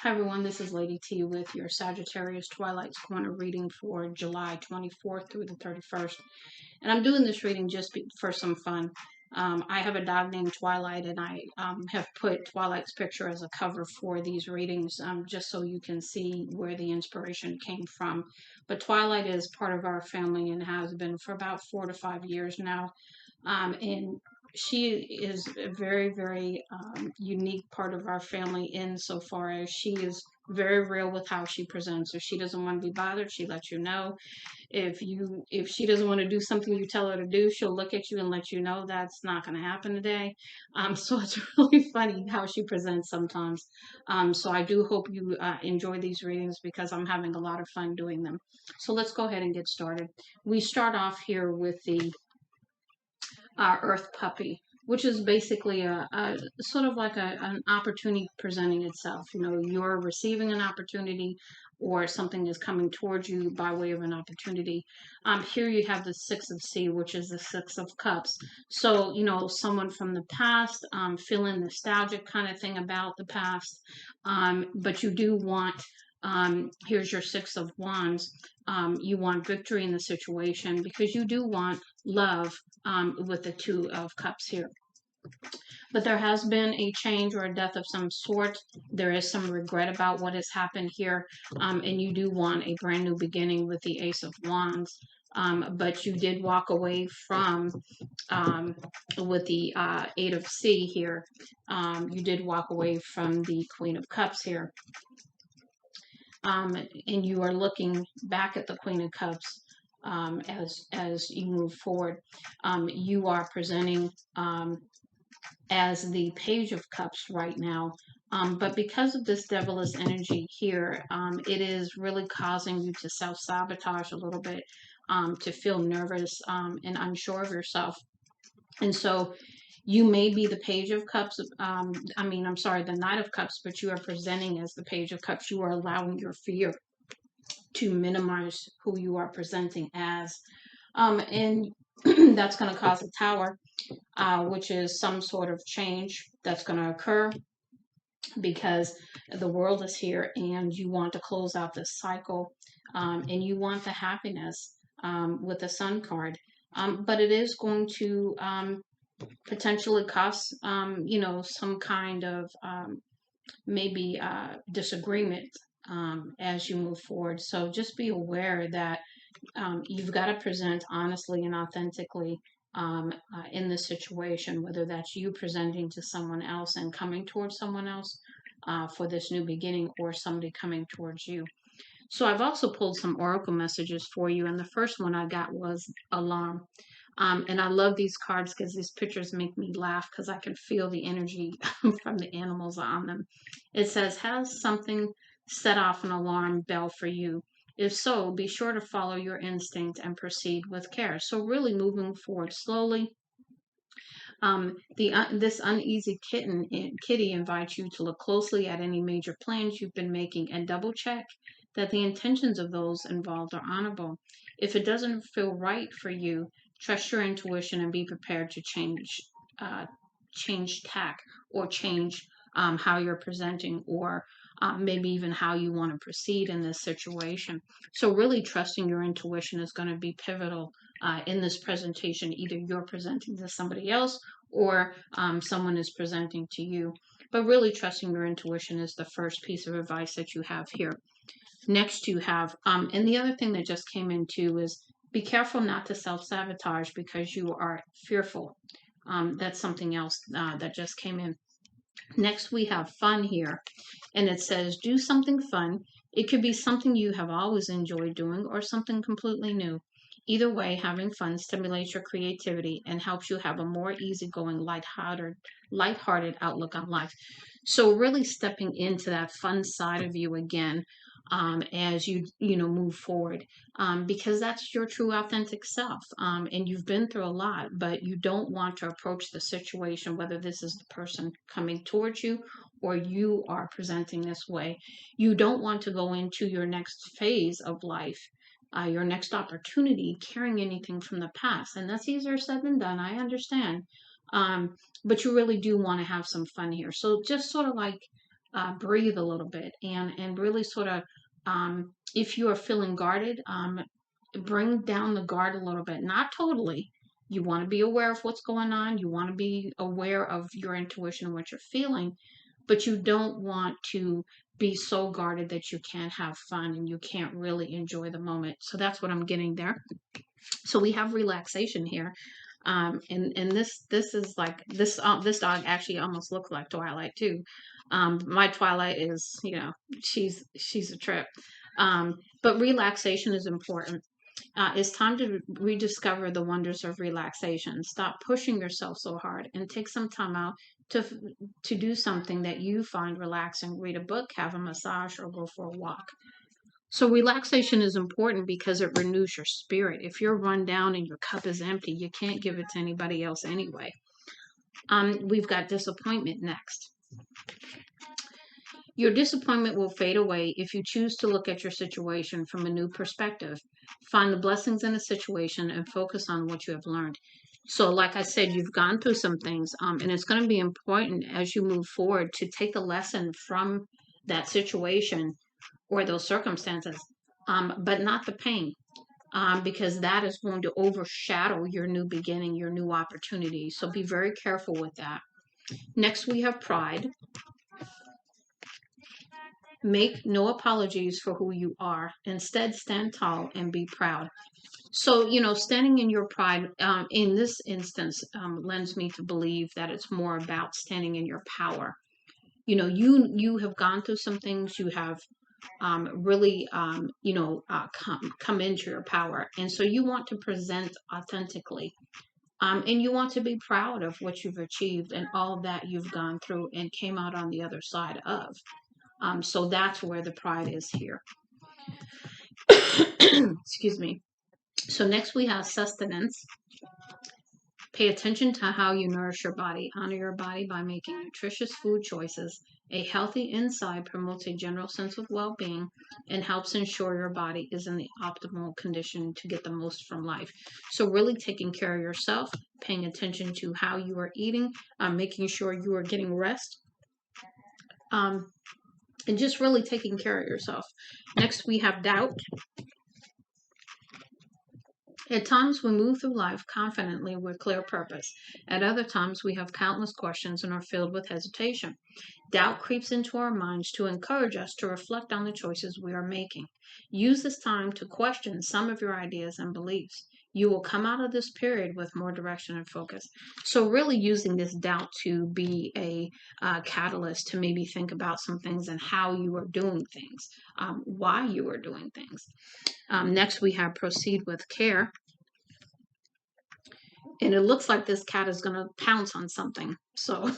Hi everyone, this is Lady T with your Sagittarius Twilight's Corner reading for July 24th through the 31st. And I'm doing this reading just for some fun. I have a dog named Twilight, and I have put Twilight's picture as a cover for these readings just so you can see where the inspiration came from. But Twilight is part of our family and has been for about 4 to 5 years now. And she is a very, very unique part of our family insofar as she is very real with how she presents. If she doesn't want to be bothered, she lets you know. If she doesn't want to do something you tell her to do, she'll look at you and let you know that's not going to happen today. So it's really funny how she presents sometimes. So I do hope you enjoy these readings because I'm having a lot of fun doing them. So let's go ahead and get started. We start off here with the Earth Puppy, which is basically a sort of like an opportunity presenting itself. You know, you're receiving an opportunity or something is coming towards you by way of an opportunity. Here you have the Six of Sea, which is the Six of Cups. So, you know, someone from the past, feeling nostalgic kind of thing about the past. But you do want, here's your Six of Wands. You want victory in the situation because you do want love with the Two of Cups here. But there has been a change or a death of some sort. There is some regret about what has happened here. And you do want a brand new beginning with the Ace of Wands. But you did walk away from, with the Eight of Sea here, you did walk away from the Queen of Cups here. And you are looking back at the Queen of Cups as you move forward. You are presenting as the Page of Cups right now. But because of this devilish energy here, it is really causing you to self-sabotage a little bit, to feel nervous and unsure of yourself. And so you may be the Page of Cups. I'm sorry, the Knight of Cups, but you are presenting as the Page of Cups. You are allowing your fear to minimize who you are presenting as. And that's going to cause a Tower, which is some sort of change that's going to occur because the world is here and you want to close out this cycle, and you want the happiness with the Sun card. But it is going to potentially cause, some kind of maybe disagreement as you move forward. So just be aware that you've got to present honestly and authentically in this situation, whether that's you presenting to someone else and coming towards someone else for this new beginning, or somebody coming towards you. So I've also pulled some oracle messages for you, and the first one I got was alarm. And I love these cards because these pictures make me laugh because I can feel the energy from the animals on them. It says, has something set off an alarm bell for you? If so, be sure to follow your instinct and proceed with care. So really moving forward slowly. This uneasy kitty invites you to look closely at any major plans you've been making and double check that the intentions of those involved are honorable. If it doesn't feel right for you, trust your intuition and be prepared to change tack, or change how you're presenting, or maybe even how you want to proceed in this situation. So really trusting your intuition is going to be pivotal in this presentation. Either you're presenting to somebody else, or someone is presenting to you. But really trusting your intuition is the first piece of advice that you have here. Next, you have, and the other thing that just came in too is be careful not to self-sabotage because you are fearful. That's something else that just came in. Next, we have fun here, and it says do something fun. It could be something you have always enjoyed doing or something completely new. Either way, having fun stimulates your creativity and helps you have a more easygoing, lighthearted outlook on life. So really stepping into that fun side of you again, as you move forward, because that's your true authentic self, and you've been through a lot, but you don't want to approach the situation, whether this is the person coming towards you or you are presenting this way. You don't want to go into your next phase of life, your next opportunity, carrying anything from the past, and that's easier said than done, I understand. But you really do want to have some fun here. So just sort of like breathe a little bit, and really sort of, if you are feeling guarded, bring down the guard a little bit, not totally. You want to be aware of what's going on. You want to be aware of your intuition and what you're feeling, but you don't want to be so guarded that you can't have fun and you can't really enjoy the moment. So that's what I'm getting there. So we have relaxation here. And this is like this dog actually almost looks like Twilight too. My Twilight is, she's a trip. But relaxation is important. It's time to rediscover the wonders of relaxation. Stop pushing yourself so hard and take some time out to to do something that you find relaxing. Read a book, have a massage, or go for a walk. So relaxation is important because it renews your spirit. If you're run down and your cup is empty, you can't give it to anybody else anyway. We've got disappointment next. Your disappointment will fade away if you choose to look at your situation from a new perspective. Find the blessings in the situation and focus on what you have learned. So, like I said, you've gone through some things, and it's going to be important as you move forward to take a lesson from that situation or those circumstances, but not the pain, because that is going to overshadow your new beginning, your new opportunity. So, be very careful with that. Next, we have pride. Make no apologies for who you are. Instead, stand tall and be proud. So, standing in your pride, in this instance, lends me to believe that it's more about standing in your power. You have gone through some things. You have really, come into your power, and so you want to present authentically, and you want to be proud of what you've achieved and all that you've gone through and came out on the other side of. So that's where the pride is here. Excuse me. So next we have sustenance. Pay attention to how you nourish your body. Honor your body by making nutritious food choices. A healthy inside promotes a general sense of well-being and helps ensure your body is in the optimal condition to get the most from life. So really taking care of yourself, paying attention to how you are eating, making sure you are getting rest, and just really taking care of yourself. Next, we have doubt. At times, we move through life confidently with clear purpose. At other times, we have countless questions and are filled with hesitation. Doubt creeps into our minds to encourage us to reflect on the choices we are making. Use this time to question some of your ideas and beliefs. You will come out of this period with more direction and focus. So, really using this doubt to be a catalyst to maybe think about some things and how you are doing things, why you are doing things. Next, we have proceed with care. And it looks like this cat is going to pounce on something. So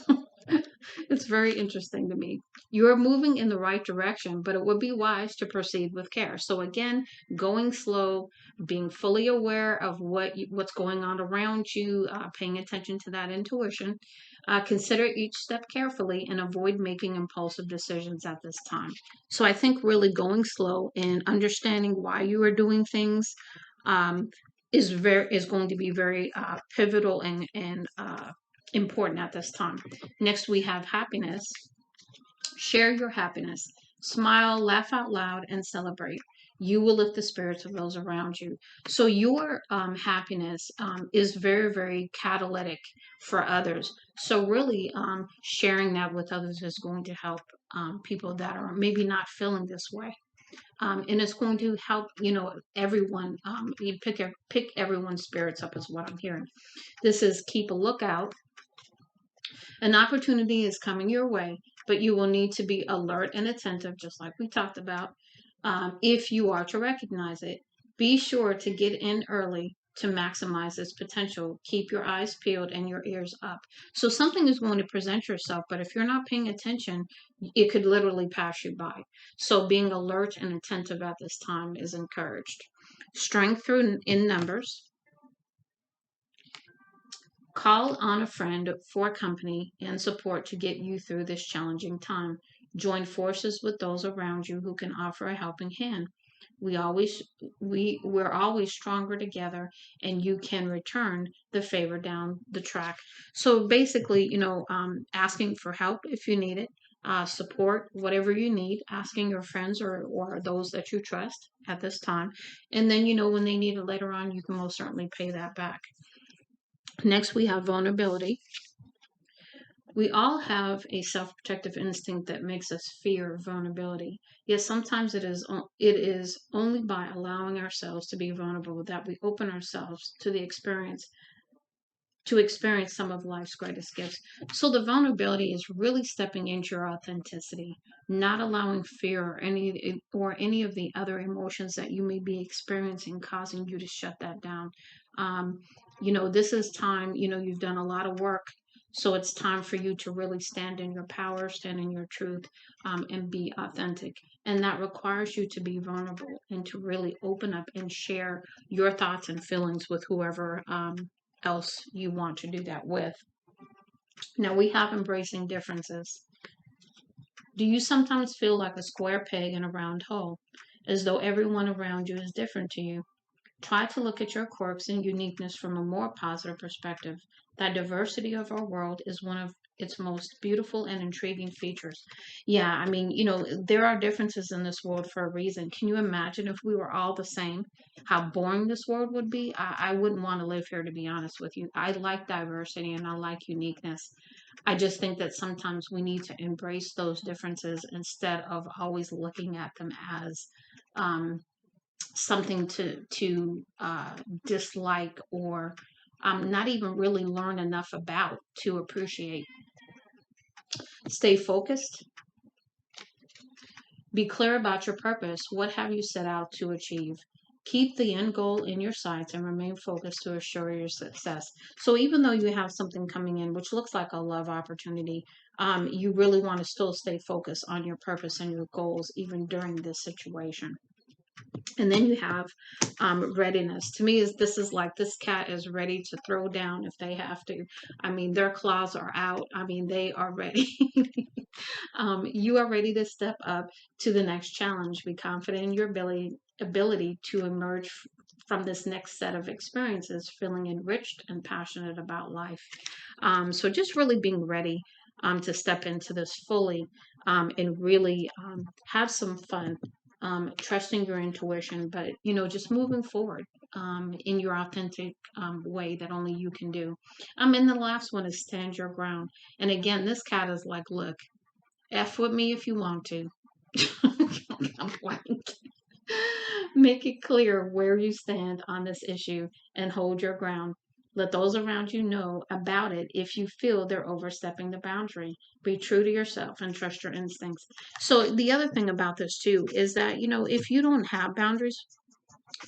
it's very interesting to me. You are moving in the right direction, but it would be wise to proceed with care. So again, going slow, being fully aware of what's going on around you, paying attention to that intuition. Consider each step carefully and avoid making impulsive decisions at this time. So I think really going slow and understanding why you are doing things, is going to be very pivotal and important at this time. Next, we have happiness. Share your happiness. Smile, laugh out loud, and celebrate. You will lift the spirits of those around you. So your happiness is very, very catalytic for others. So really, sharing that with others is going to help people that are maybe not feeling this way. And it's going to help, everyone. You pick everyone's spirits up, is what I'm hearing. This is keep a lookout. An opportunity is coming your way, but you will need to be alert and attentive, just like we talked about. If you are to recognize it, be sure to get in early to maximize its potential. Keep your eyes peeled and your ears up. So something is going to present yourself, but if you're not paying attention, it could literally pass you by. So being alert and attentive at this time is encouraged. Strength through in numbers. Call on a friend for company and support to get you through this challenging time. Join forces with those around you who can offer a helping hand. We're always stronger together, and you can return the favor down the track. So basically, asking for help if you need it, support, whatever you need, asking your friends or those that you trust at this time. And then, when they need it later on, you can most certainly pay that back. Next, we have vulnerability. We all have a self-protective instinct that makes us fear vulnerability. Yet sometimes it is only by allowing ourselves to be vulnerable that we open ourselves to experience some of life's greatest gifts. So the vulnerability is really stepping into your authenticity, not allowing fear or any of the other emotions that you may be experiencing causing you to shut that down. Um, this is time, you've done a lot of work. So it's time for you to really stand in your power, stand in your truth, and be authentic. And that requires you to be vulnerable and to really open up and share your thoughts and feelings with whoever else you want to do that with. Now we have embracing differences. Do you sometimes feel like a square peg in a round hole, as though everyone around you is different to you? Try to look at your quirks and uniqueness from a more positive perspective. That diversity of our world is one of its most beautiful and intriguing features. Yeah, I mean, there are differences in this world for a reason. Can you imagine if we were all the same? How boring this world would be? I wouldn't want to live here, to be honest with you. I like diversity and I like uniqueness. I just think that sometimes we need to embrace those differences instead of always looking at them as um, something to dislike or not even really learn enough about to appreciate. Stay focused. Be clear about your purpose. What have you set out to achieve? Keep the end goal in your sights and remain focused to assure your success. So, even though you have something coming in, which looks like a love opportunity, you really want to still stay focused on your purpose and your goals, even during this situation. And then you have readiness. To me, is this is like this cat is ready to throw down if they have to. I mean, their claws are out. I mean, they are ready. You are ready to step up to the next challenge. Be confident in your ability to emerge from this next set of experiences, feeling enriched and passionate about life. So just really being ready to step into this fully and really have some fun, trusting your intuition, but just moving forward in your authentic way that only you can do. And the last one is stand your ground. And again, this cat is like, look, F with me if you want to. I'm like, make it clear where you stand on this issue and hold your ground. Let those around you know about it if you feel they're overstepping the boundary. Be true to yourself and trust your instincts. So, the other thing about this, too, is that, if you don't have boundaries,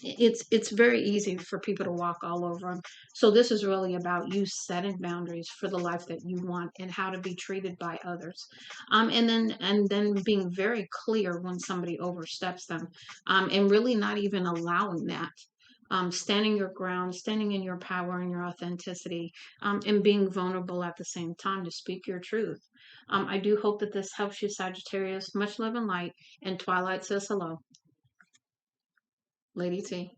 it's very easy for people to walk all over them. So this is really about you setting boundaries for the life that you want and how to be treated by others, and then being very clear when somebody oversteps them, and really not even allowing that. Standing your ground, standing in your power and your authenticity, and being vulnerable at the same time to speak your truth. I do hope that this helps you, Sagittarius. Much love and light. And Twilight says hello. Lady T.